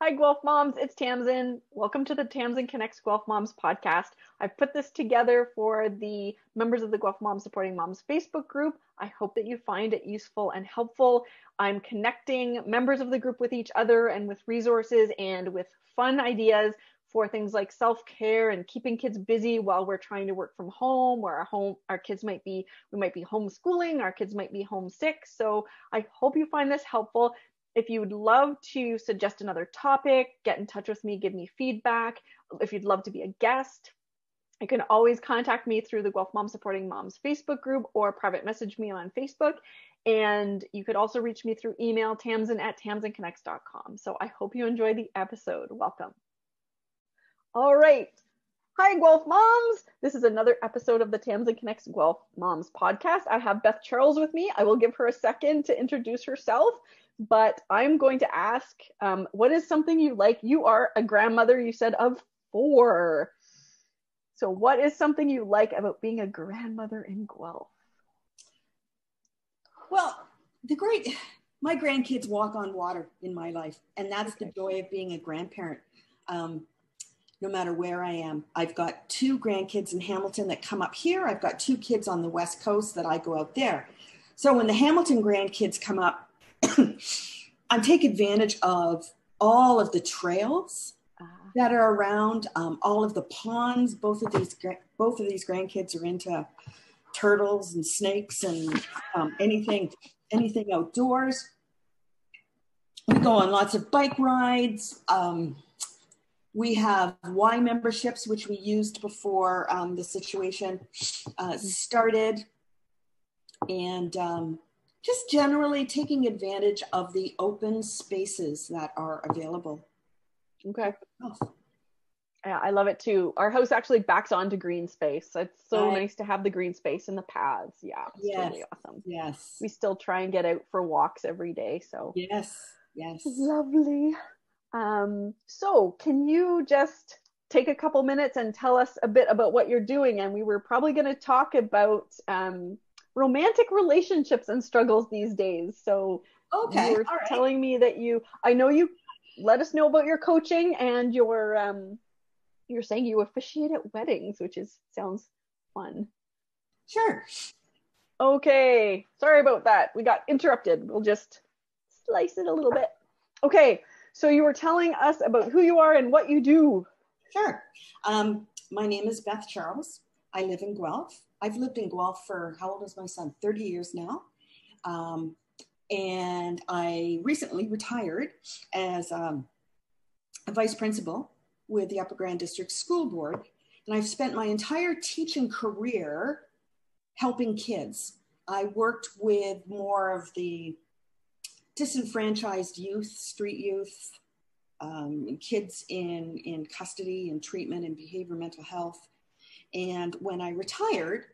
Hi, Guelph Moms. It's Tamsen. Welcome to the Tamsen Connects Guelph Moms podcast. I've put this together for the members of the Guelph Moms Supporting Moms Facebook group. I hope that you find it useful and helpful. I'm connecting members of the group with each other and with resources and with fun ideas for things like self-care and keeping kids busy while we're trying to work from home, where our kids might be, we might be homeschooling, our kids might be homesick. So I hope you find this helpful. If you would love to suggest another topic, get in touch with me, give me feedback. If you'd love to be a guest, you can always contact me through the Guelph Mom Supporting Moms Facebook group or private message me on Facebook. And you could also reach me through email, tamsen@tamsenconnects.com. So I hope you enjoy the episode. Welcome. All right. Hi, Guelph Moms. This is another episode of the Tamsen Connects Guelph Moms podcast. I have Beth Charles with me. I will give her a second to introduce herself. But I'm going to ask, what is something you like? You are a grandmother, you said, of 4. So what is something you like about being a grandmother in Guelph? Well, my grandkids walk on water in my life, and that's the joy of being a grandparent. No matter where I am. I've got 2 grandkids in Hamilton that come up here. I've got 2 kids on the West Coast that I go out there. So when the Hamilton grandkids come up, I take advantage of all of the trails that are around, all of the ponds. Both of these grandkids are into turtles and snakes and anything outdoors. We go on lots of bike rides. We have Y memberships, which we used before the situation started, and just generally taking advantage of the open spaces that are available. Okay. Oh. Yeah, I love it too. Our house actually backs onto green space. It's so nice to have the green space and the paths. Yeah, it's totally awesome. Yes. We still try and get out for walks every day. So yes. Lovely. So can you just take a couple minutes and tell us a bit about what you're doing? And we were probably going to talk about romantic relationships and struggles these days. So you were telling me that I know you let us know about your coaching and you're saying you officiate at weddings, which sounds fun. Sure. Okay. Sorry about that. We got interrupted. We'll just slice it a little bit. Okay. So you were telling us about who you are and what you do. Sure. My name is Beth Charles. I live in Guelph. I've lived in Guelph for, how old is my son? 30 years now. And I recently retired as a vice principal with the Upper Grand District School Board. And I've spent my entire teaching career helping kids. I worked with more of the disenfranchised youth, street youth, kids in custody and treatment and behavior mental health. And when I retired,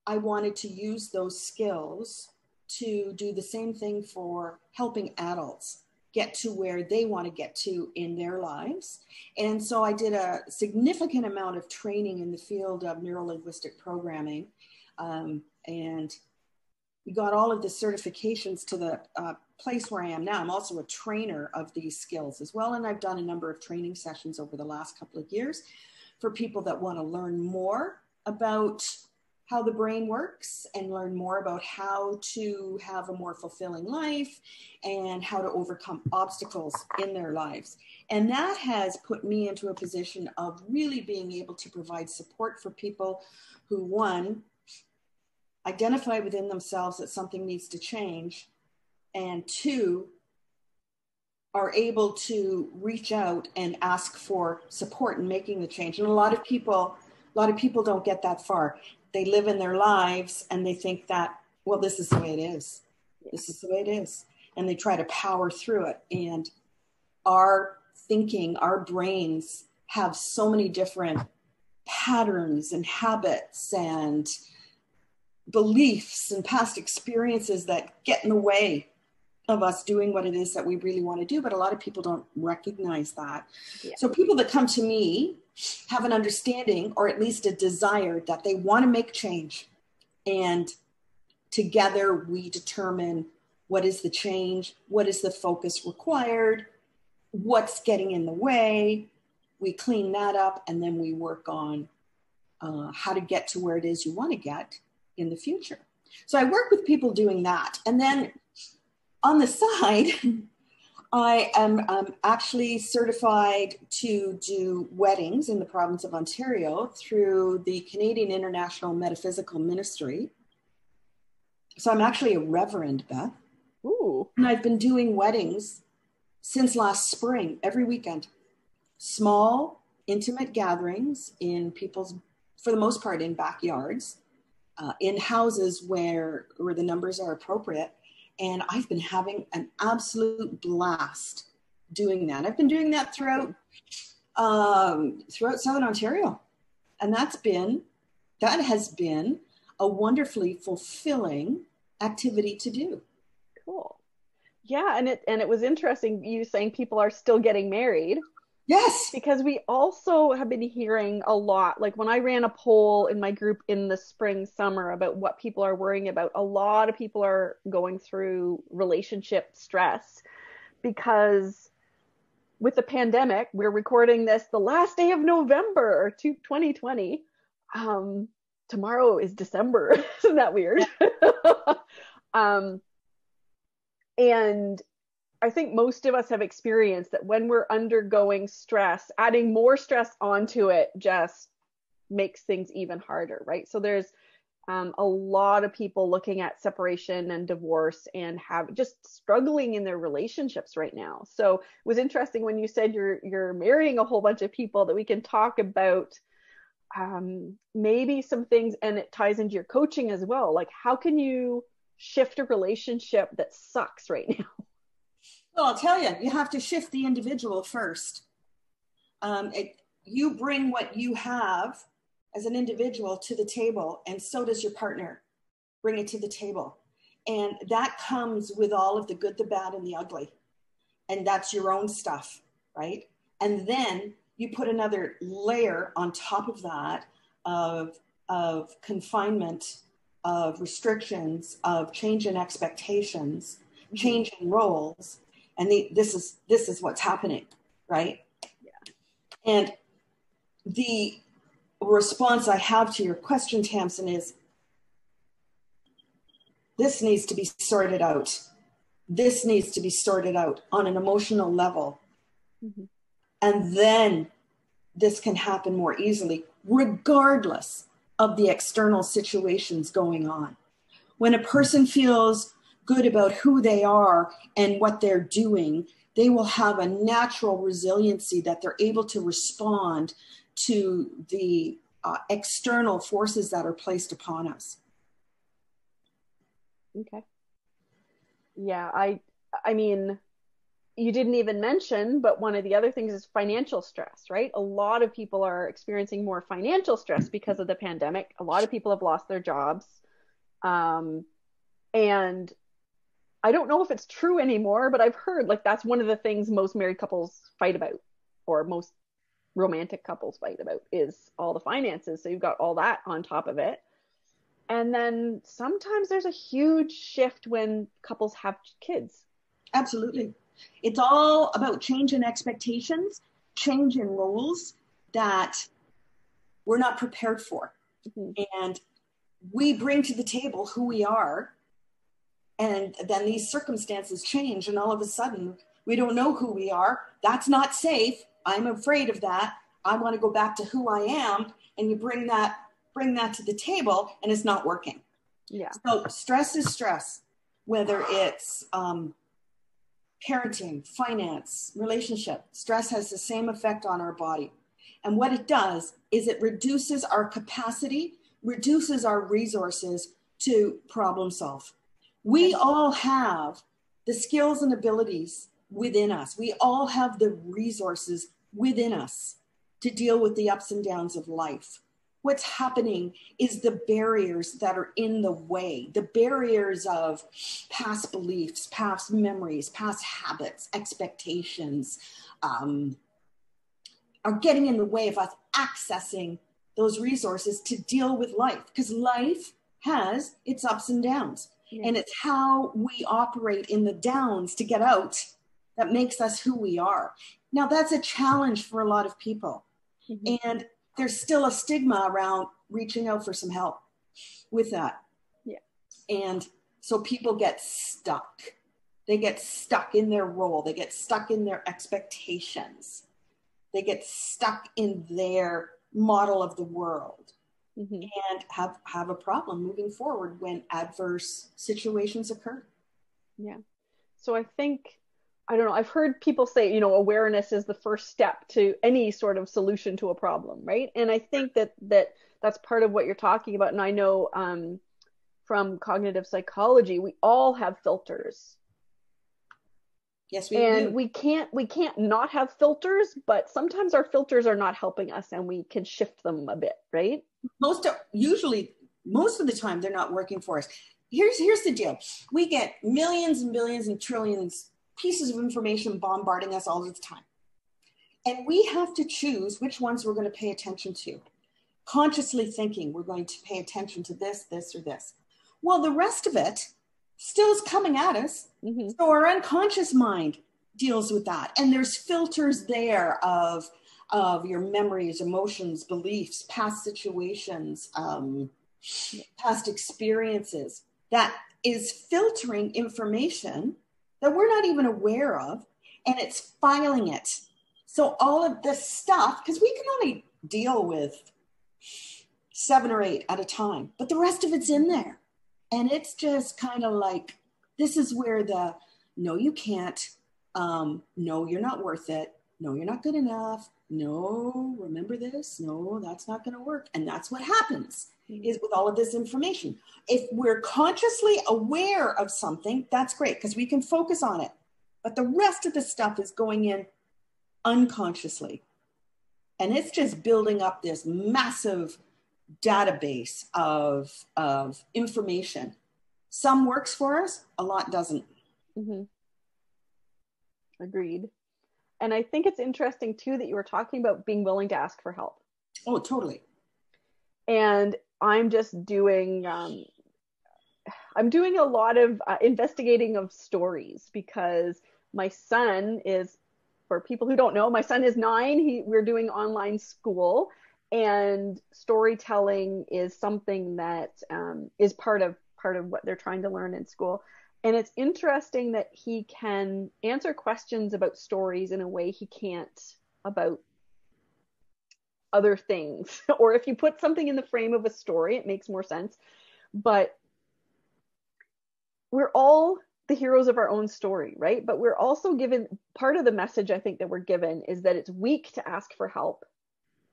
I wanted to use those skills to do the same thing for helping adults get to where they want to get to in their lives. And so I did a significant amount of training in the field of neuro-linguistic programming, and got all of the certifications to the place where I am now. I'm also a trainer of these skills as well. And I've done a number of training sessions over the last couple of years for people that want to learn more about how the brain works and learn more about how to have a more fulfilling life and how to overcome obstacles in their lives. And that has put me into a position of really being able to provide support for people who, 1, identify within themselves that something needs to change, and 2, are able to reach out and ask for support in making the change. And a lot of people don't get that far. They live in their lives and they think that, well, this is the way it is. This is the way it is. And they try to power through it. And our thinking, our brains have so many different patterns and habits and beliefs and past experiences that get in the way of us doing what it is that we really want to do. But a lot of people don't recognize that. Yeah. So people that come to me have an understanding, or at least a desire, that they want to make change. And together we determine what is the change, what is the focus required, what's getting in the way. We clean that up, and then we work on how to get to where it is you want to get in the future. So I work with people doing that. And then on the side, I am actually certified to do weddings in the province of Ontario through the Canadian International Metaphysical Ministry. So I'm actually a reverend, Beth. Ooh. And I've been doing weddings since last spring, every weekend. Small, intimate gatherings in people's, for the most part, in backyards, in houses where the numbers are appropriate. And I've been having an absolute blast doing that. I've been doing that throughout Southern Ontario. And that has been a wonderfully fulfilling activity to do. Cool. Yeah, and it was interesting you saying people are still getting married. Yes. Because we also have been hearing a lot, like when I ran a poll in my group in the spring, summer about what people are worrying about, a lot of people are going through relationship stress because with the pandemic, we're recording this the last day of November 2020. Tomorrow is December. Isn't that weird? And I think most of us have experienced that when we're undergoing stress, adding more stress onto it just makes things even harder, right? So there's a lot of people looking at separation and divorce and have just struggling in their relationships right now. So it was interesting when you said you're marrying a whole bunch of people, that we can talk about maybe some things, and it ties into your coaching as well. Like, how can you shift a relationship that sucks right now? Well, I'll tell you, you have to shift the individual first. You bring what you have as an individual to the table, and so does your partner bring it to the table. And that comes with all of the good, the bad, and the ugly. And that's your own stuff, right? And then you put another layer on top of that of confinement, of restrictions, of change in expectations, change in roles. And this is what's happening, right? Yeah. And the response I have to your question, Tamsen, is this needs to be sorted out. This needs to be sorted out on an emotional level. Mm-hmm. And then this can happen more easily, regardless of the external situations going on. When a person feels good about who they are and what they're doing, they will have a natural resiliency that they're able to respond to the external forces that are placed upon us. Okay. Yeah, I mean, you didn't even mention, but one of the other things is financial stress, right? A lot of people are experiencing more financial stress because of the pandemic. A lot of people have lost their jobs. And I don't know if it's true anymore, but I've heard like that's one of the things most married couples fight about, or most romantic couples fight about, is all the finances. So you've got all that on top of it. And then sometimes there's a huge shift when couples have kids. Absolutely. It's all about change in expectations, change in roles that we're not prepared for. Mm-hmm. And we bring to the table who we are. And then these circumstances change, and all of a sudden we don't know who we are. That's not safe. I'm afraid of that. I want to go back to who I am. And you bring that to the table, and it's not working. Yeah. So stress is stress, whether it's parenting, finance, relationship. Stress has the same effect on our body. And what it does is it reduces our capacity, reduces our resources to problem solve. We all have the skills and abilities within us. We all have the resources within us to deal with the ups and downs of life. What's happening is the barriers that are in the way, the barriers of past beliefs, past memories, past habits, expectations, are getting in the way of us accessing those resources to deal with life, because life has its ups and downs. Yeah. And it's how we operate in the downs to get out that makes us who we are. Now, that's a challenge for a lot of people. Mm-hmm. And there's still a stigma around reaching out for some help with that. Yeah. And so people get stuck. They get stuck in their role. They get stuck in their expectations. They get stuck in their model of the world, mm-hmm. and have a problem moving forward when adverse situations occur. Yeah. So I think, I don't know, I've heard people say, awareness is the first step to any sort of solution to a problem, right? And I think that's part of what you're talking about. And I know from cognitive psychology, we all have filters. Yes, we do. And we can't not have filters, but sometimes our filters are not helping us and we can shift them a bit, right? Most of the time they're not working for us. Here's the deal. We get millions and billions and trillions pieces of information bombarding us all the time. And we have to choose which ones we're going to pay attention to. Consciously thinking we're going to pay attention to this, this, or this. Well, the rest of it still is coming at us. Mm-hmm. So our unconscious mind deals with that. And there's filters there of your memories, emotions, beliefs, past situations, past experiences that is filtering information that we're not even aware of, and it's filing it. So all of this stuff, because we can only deal with 7 or 8 at a time, but the rest of it's in there. And it's just kind of like, this is where the, no, you can't, no, you're not worth it. No, you're not good enough. No, remember this. No, that's not going to work. And that's what happens is with all of this information. If we're consciously aware of something, that's great because we can focus on it. But the rest of the stuff is going in unconsciously. And it's just building up this massive database of information. Some works for us, a lot doesn't. Mm-hmm. Agreed. And I think it's interesting too that you were talking about being willing to ask for help. Oh, totally. And I'm just doing, I'm doing a lot of investigating of stories because my son is, for people who don't know, my son is 9. We're doing online school, and storytelling is something that is part of what they're trying to learn in school. And it's interesting that he can answer questions about stories in a way he can't about other things. Or if you put something in the frame of a story, it makes more sense. But we're all the heroes of our own story, right? But we're also given, part of the message I think that we're given is that it's weak to ask for help.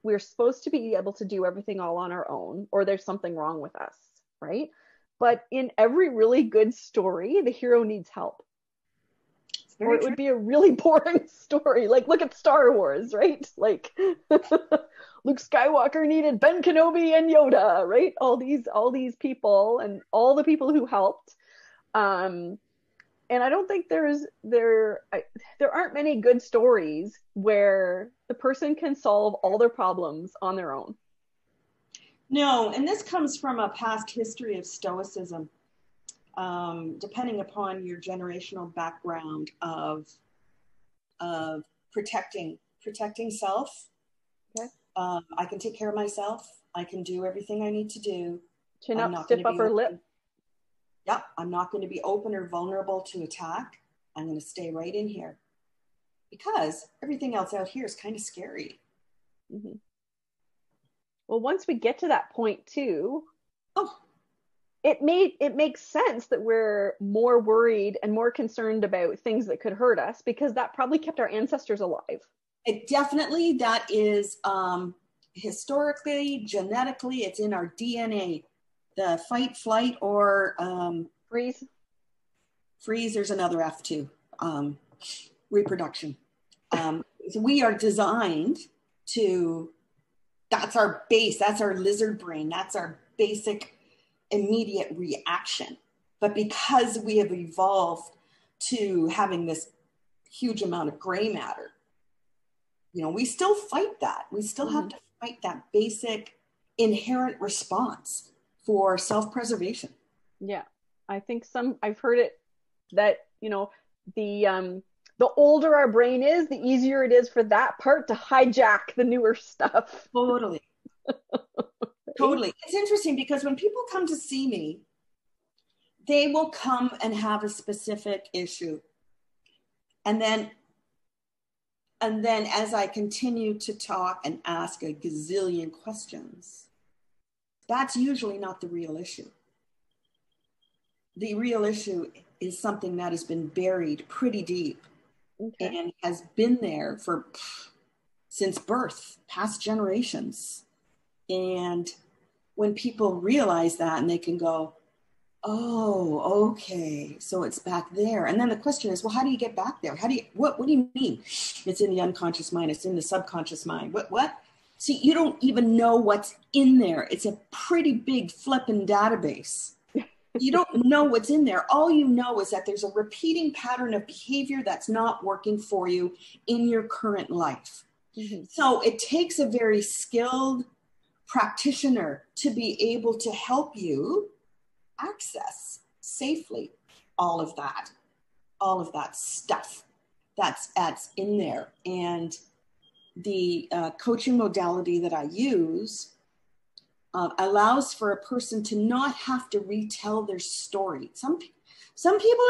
We're supposed to be able to do everything all on our own, or there's something wrong with us, right? But in every really good story, the hero needs help. Or it would be a really boring story. Like, look at Star Wars, right? Like, Luke Skywalker needed Ben Kenobi and Yoda, right? All these people and all the people who helped. And I don't think there aren't many good stories where the person can solve all their problems on their own. No, and this comes from a past history of Stoicism. Depending upon your generational background of protecting self. Okay. I can take care of myself. I can do everything I need to do. Chin up, stiff upper lip. Yep, I'm not going to be open or vulnerable to attack. I'm going to stay right in here because everything else out here is kind of scary. Mm-hmm. Well, once we get to that point too, it makes sense that we're more worried and more concerned about things that could hurt us because that probably kept our ancestors alive. It definitely, that is historically, genetically, it's in our DNA. The fight, flight, or freeze. There's another F too. Reproduction. So we are designed to. That's our base. That's our lizard brain. That's our basic immediate reaction. But because we have evolved to having this huge amount of gray matter, we still fight that. We still have to fight that basic inherent response for self-preservation. Yeah. I think I've heard it that, the the older our brain is, the easier it is for that part to hijack the newer stuff. Totally. Totally. It's interesting because when people come to see me, they will come and have a specific issue. And then as I continue to talk and ask a gazillion questions, that's usually not the real issue. The real issue is something that has been buried pretty deep, okay, and has been there since birth, past generations. And when people realize that and they can go, oh, okay, so it's back there. And then the question is, well, how do you get back there? What do you mean? It's in the unconscious mind. It's in the subconscious mind. What? See, you don't even know what's in there. It's a pretty big flipping database. You don't know what's in there. All you know is that there's a repeating pattern of behavior that's not working for you in your current life. Mm-hmm. So it takes a very skilled practitioner to be able to help you access safely all of that stuff that's in there. And the coaching modality that I use allows for a person to not have to retell their story. Some people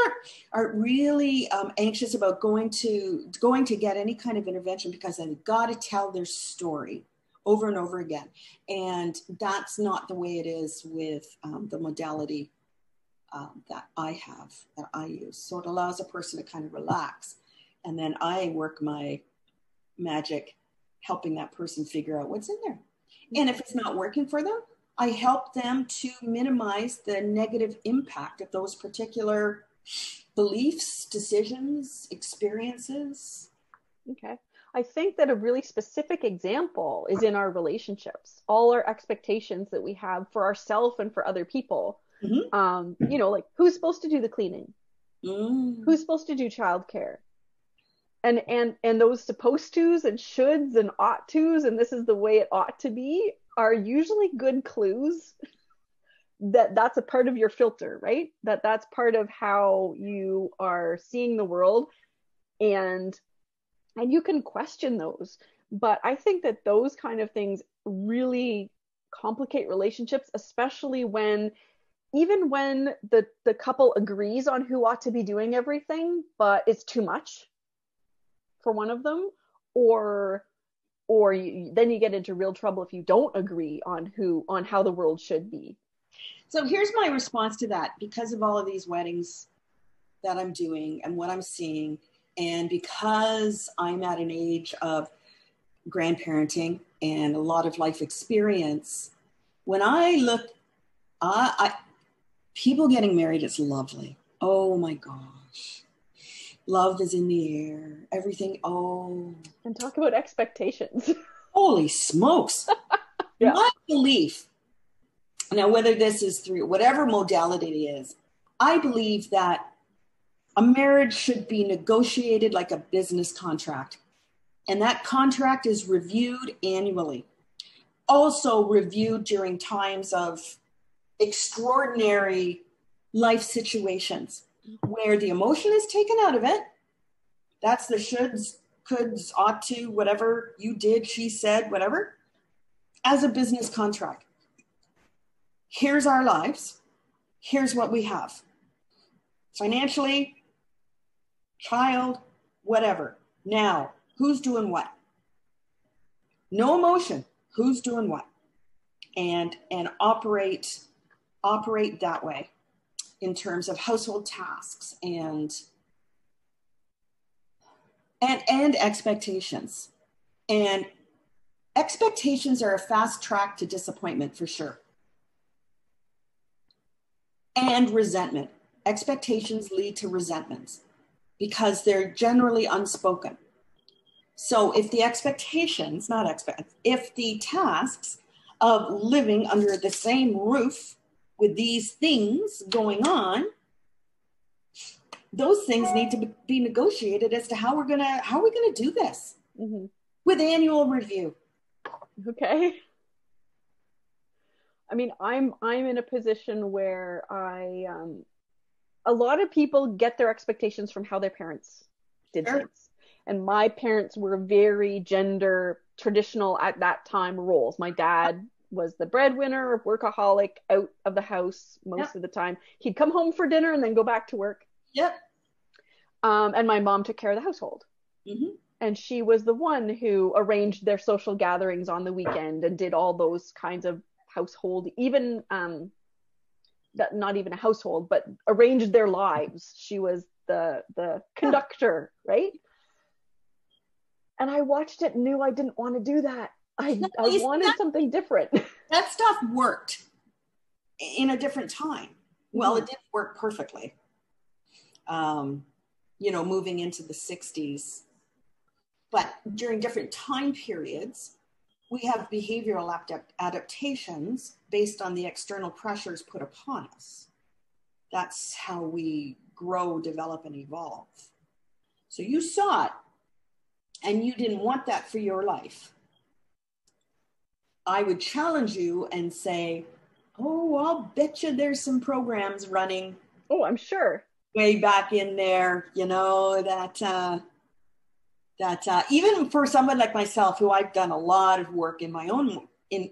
are really anxious about going to get any kind of intervention because they've got to tell their story over and over again. And that's not the way it is with the modality that I use. So it allows a person to kind of relax. And then I work my magic helping that person figure out what's in there. And if it's not working for them, I help them to minimize the negative impact of those particular beliefs, decisions, experiences. Okay. I think that a really specific example is in our relationships, all our expectations that we have for ourselves and for other people. Mm-hmm. Like who's supposed to do the cleaning? Who's supposed to do childcare? And those supposed to's and shoulds and ought to's, and this is the way it ought to be, are usually good clues that's a part of your filter, right? That's part of how you are seeing the world, and you can question those. But I think that those kind of things really complicate relationships, especially even when the couple agrees on who ought to be doing everything, but it's too much for one of them, or then you get into real trouble if you don't agree on how the world should be. So here's my response to that. Because of all of these weddings that I'm doing and what I'm seeing, and because I'm at an age of grandparenting and a lot of life experience, when I look, people getting married is lovely. Oh my gosh. Love is in the air. Everything. Oh. And talk about expectations. Holy smokes. Yeah. My belief, now whether this is through whatever modality it is, I believe that a marriage should be negotiated like a business contract. And that contract is reviewed annually. Also reviewed during times of extraordinary life situations where the emotion is taken out of it. That's the shoulds, coulds, ought to, whatever you did, she said, whatever, as a business contract. Here's our lives. Here's what we have. Financially, child, whatever. Now, who's doing what? No emotion. Who's doing what? And operate that way in terms of household tasks and expectations. And expectations are a fast track to disappointment for sure. And resentment. Expectations lead to resentments because they're generally unspoken. So if the expectations, if the tasks of living under the same roof with these things going on, those things need to be negotiated as to how we're gonna do this. Mm-hmm. With annual review. Okay. I mean, I'm in a position where a lot of people get their expectations from how their parents did Sure. things. And my parents were very gender traditional at that time roles. My dad was the breadwinner, workaholic, out of the house Yep. most of the time. He'd come home for dinner and then go back to work. Yep. And my mom took care of the household. Mm-hmm. And she was the one who arranged their social gatherings on the weekend and did all those kinds of household, even that not even a household, but arranged their lives. She was the conductor, right? And I watched it and knew I didn't want to do that. I wanted something different. That stuff worked in a different time. Well, it didn't work perfectly. Moving into the 60s. But during different time periods, we have behavioral adaptations based on the external pressures put upon us. That's how we grow, develop, and evolve. So you saw it, and you didn't want that for your life. I would challenge you and say, oh, I'll bet you there's some programs running. Oh, I'm sure. Way back in there, that even for someone like myself, who I've done a lot of work in my own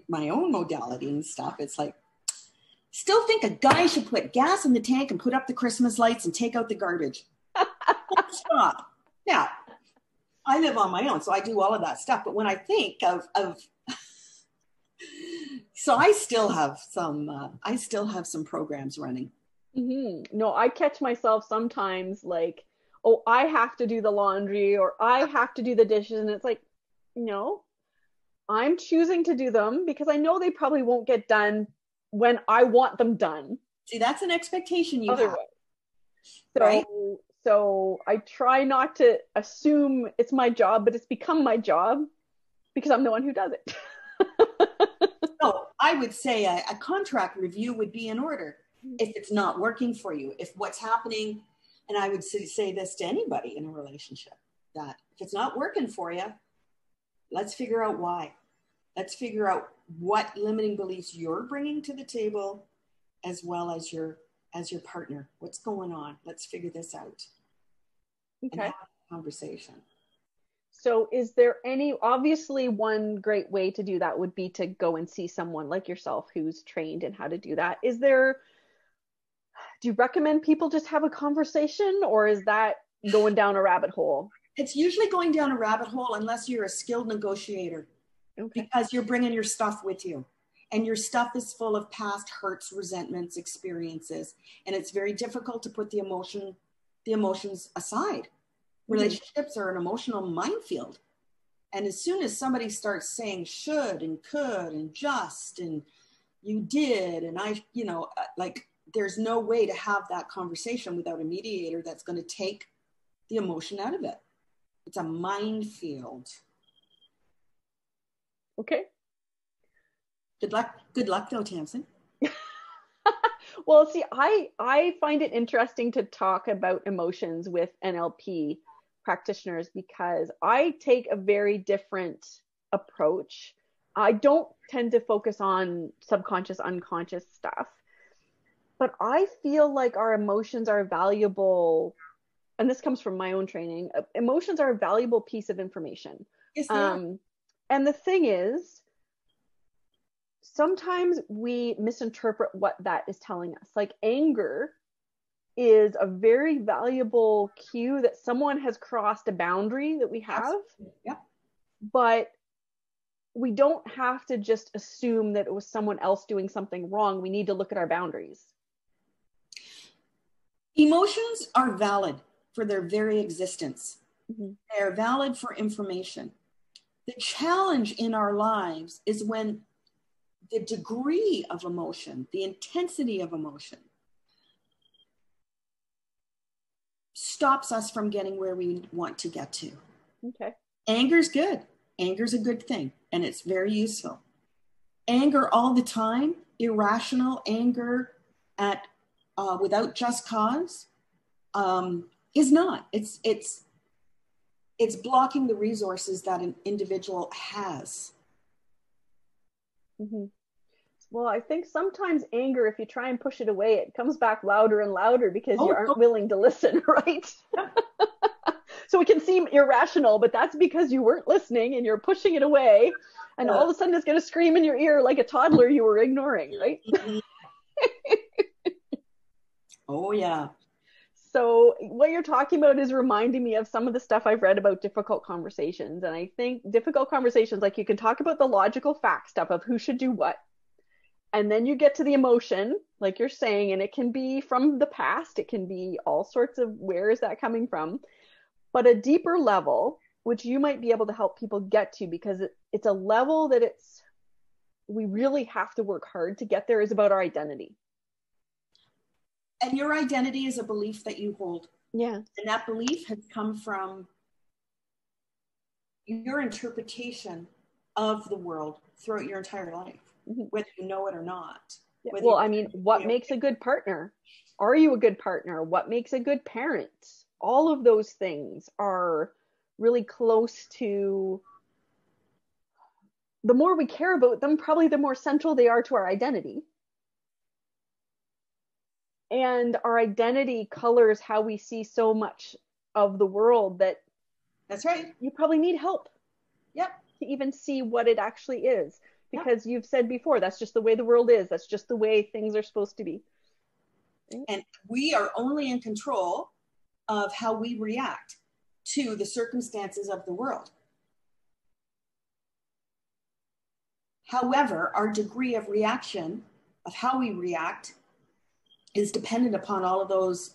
modality and stuff, it's like, still think a guy should put gas in the tank and put up the Christmas lights and take out the garbage. Stop. Now, I live on my own, so I do all of that stuff. But when I think of so I still have some programs running. Mm-hmm. No, I catch myself sometimes like, oh, I have to do the laundry or I have to do the dishes. And it's like, no, I'm choosing to do them because I know they probably won't get done when I want them done. See, that's an expectation you Otherwise. have. Right? So I try not to assume it's my job, but it's become my job because I'm the one who does it. So I would say a contract review would be in order if it's not working for you, if what's happening, and I would say this to anybody in a relationship, that if it's not working for you, let's figure out why. Let's figure out what limiting beliefs you're bringing to the table, as well as your partner. What's going on? Let's figure this out. Okay. And have a conversation. So is there obviously one great way to do that would be to go and see someone like yourself who's trained in how to do that. Do you recommend people just have a conversation, or is that going down a rabbit hole? It's usually going down a rabbit hole unless you're a skilled negotiator. Okay. Because you're bringing your stuff with you, and your stuff is full of past hurts, resentments, experiences, and it's very difficult to put the emotions aside. Relationships are an emotional minefield. And as soon as somebody starts saying should and could and just and you did and I, there's no way to have that conversation without a mediator that's going to take the emotion out of it. It's a minefield. Okay. Good luck though, Tamsen. Well, see, I find it interesting to talk about emotions with NLP practitioners because I take a very different approach. I don't tend to focus on subconscious, unconscious stuff, but I feel like our emotions are valuable, and this comes from my own training. Emotions are a valuable piece of information. Yes, they are. And the thing is, sometimes we misinterpret what that is telling us. Like anger is a very valuable cue that someone has crossed a boundary that we have. Yeah. But we don't have to just assume that it was someone else doing something wrong. We need to look at our boundaries. Emotions are valid for their very existence. Mm-hmm. They are valid for information. The challenge in our lives is when the degree of emotion, the intensity of emotion, stops us from getting where we want to get to. Okay. Anger's good. Anger's a good thing, and it's very useful. Anger all the time, irrational anger at without just cause, is not. It's blocking the resources that an individual has. Mm-hmm. Well, I think sometimes anger, if you try and push it away, it comes back louder and louder because you aren't willing to listen, right? So it can seem irrational, but that's because you weren't listening and you're pushing it away. And all of a sudden it's going to scream in your ear like a toddler you were ignoring, right? Oh, yeah. So what you're talking about is reminding me of some of the stuff I've read about difficult conversations. And I think difficult conversations, like you can talk about the logical fact stuff of who should do what. And then you get to the emotion, like you're saying, and it can be from the past. It can be all sorts of where is that coming from? But a deeper level, which you might be able to help people get to, because it's a level that we really have to work hard to get there, is about our identity. And your identity is a belief that you hold. Yeah. And that belief has come from your interpretation of the world throughout your entire life, whether you know it or not. Yeah. Well, I mean, what makes a good partner? Are you a good partner? What makes a good parent? All of those things are really close to, the more we care about them, probably the more central they are to our identity. And our identity colors how we see so much of the world that that's right. You probably need help. Yep. To even see what it actually is. Because you've said before, that's just the way the world is. That's just the way things are supposed to be. And we are only in control of how we react to the circumstances of the world. However, our degree of reaction, of how we react, is dependent upon all of those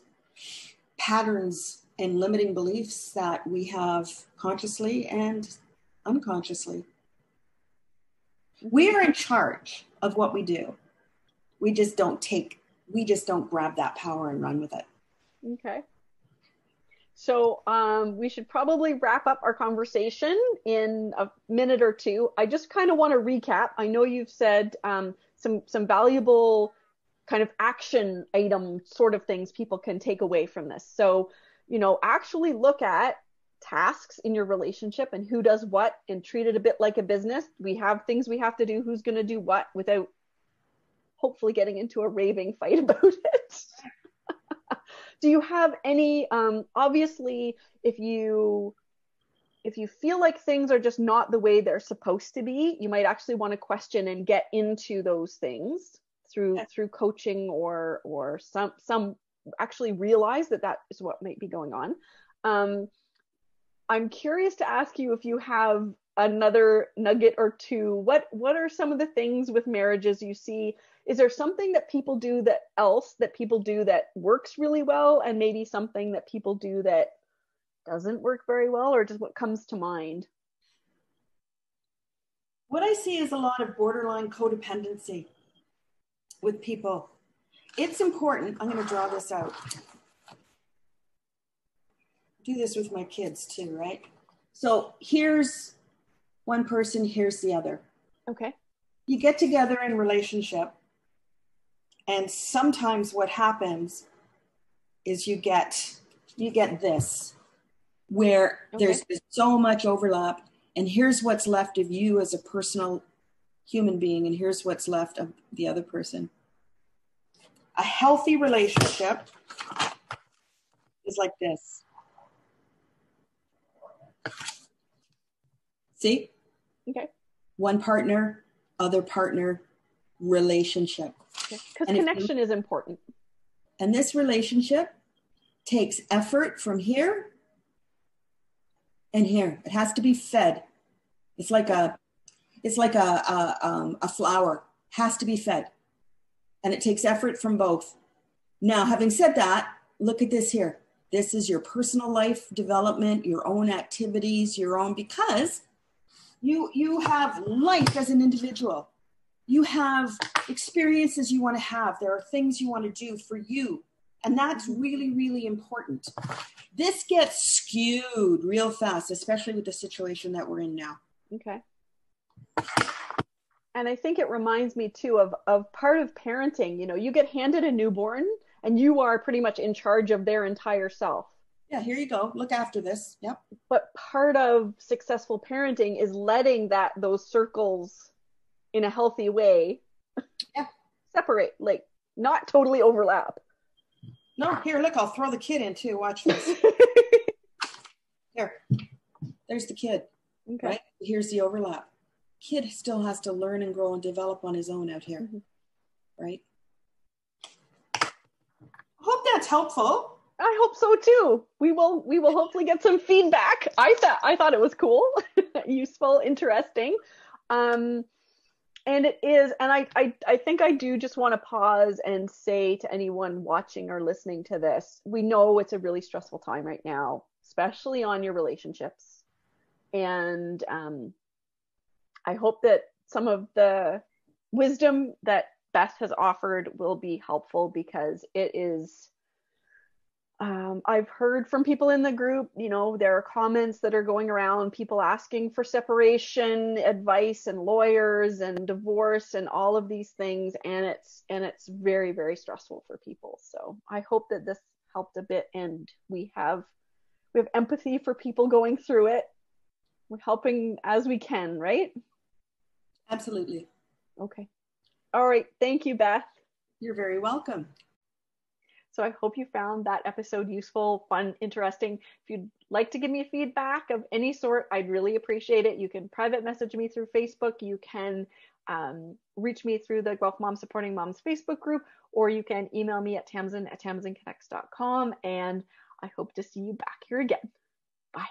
patterns and limiting beliefs that we have consciously and unconsciously. We are in charge of what we do. We just don't grab that power and run with it. Okay. So we should probably wrap up our conversation in a minute or two. I just kind of want to recap. I know you've said some valuable kind of action item sort of things people can take away from this. So, actually look at tasks in your relationship and who does what, and treat it a bit like a business. We have things we have to do. Who's going to do what, without hopefully getting into a raving fight about it. Do you have any, obviously, if you feel like things are just not the way they're supposed to be, you might actually want to question and get into those things through coaching or some actually realize that is what might be going on. I'm curious to ask you if you have another nugget or two. What are some of the things with marriages you see? Is there something that people do that works really well, and maybe something that people do that doesn't work very well, or just what comes to mind? What I see is a lot of borderline codependency with people. It's important. I'm going to draw this out. Do this with my kids too, right? So here's one person, here's the other. Okay. You get together in relationship, and sometimes what happens is you get this, where there's so much overlap, and here's what's left of you as a personal human being, and here's what's left of the other person. A healthy relationship is like this. See? Okay. One partner, other partner, relationship. Because connection is important. And this relationship takes effort from here and here. It has to be fed. It's like a flower. Has to be fed. And it takes effort from both. Now, having said that, look at this here. This is your personal life development, your own activities, because you have life as an individual. You have experiences you want to have. There are things you want to do for you. And that's really, really important. This gets skewed real fast, especially with the situation that we're in now. Okay. And I think it reminds me too of part of parenting. You get handed a newborn and you are pretty much in charge of their entire self. Yeah, here you go. Look after this. Yep. But part of successful parenting is letting those circles in a healthy way separate, like not totally overlap. No, here, look, I'll throw the kid in too. Watch this. There, there's the kid, Okay. right? Here's the overlap. Kid still has to learn and grow and develop on his own out here, right? I hope that's helpful. I hope so too. We will hopefully get some feedback. I thought it was cool, useful, interesting. And it is, and I think I do just want to pause and say to anyone watching or listening to this, we know it's a really stressful time right now, especially on your relationships. And I hope that some of the wisdom that Beth has offered will be helpful, because it is, I've heard from people in the group, there are comments that are going around, people asking for separation advice and lawyers and divorce and all of these things. And it's very, very stressful for people. So I hope that this helped a bit, and we have empathy for people going through it. We're helping as we can, right? Absolutely. Okay. All right. Thank you, Beth. You're very welcome. So I hope you found that episode useful, fun, interesting. If you'd like to give me feedback of any sort, I'd really appreciate it. You can private message me through Facebook. You can reach me through the Guelph Mom Supporting Moms Facebook group, or you can email me at tamsen@tamsenconnects.com. And I hope to see you back here again. Bye.